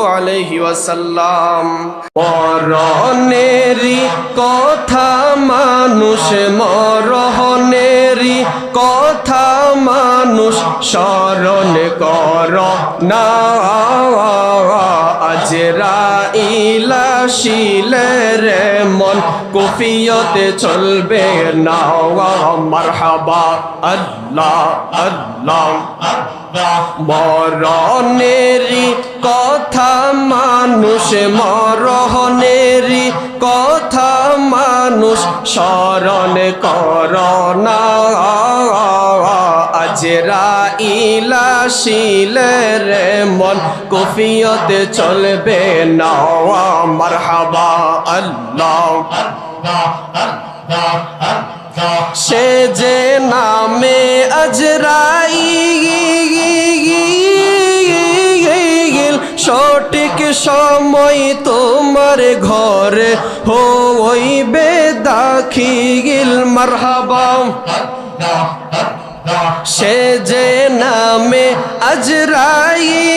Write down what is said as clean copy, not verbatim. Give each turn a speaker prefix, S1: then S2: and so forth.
S1: আলাইহি ওয়াসাল্লাম। মরণেরই কথা মানুষ, মরণেরই কথা মানুষ স্মরণ কর না। আজরাইল আসিলে রে মন কুফিয়তে চলবে না। মারহাবা আল্লাহ আল্লাহ। মরণেরই কথা মানুষ, মরণেরই কথা মানুষ স্মরণ কর না। আজরাইল আসিলে রে মন কুফিয়তে চলবে না। মারহাবা আল্লাহ। সে যে নামে আজরাইল, সঠিক সময় তোমার ঘরে হইবে দাখিল। মারহাবা। সে যে নামে আজরাইল,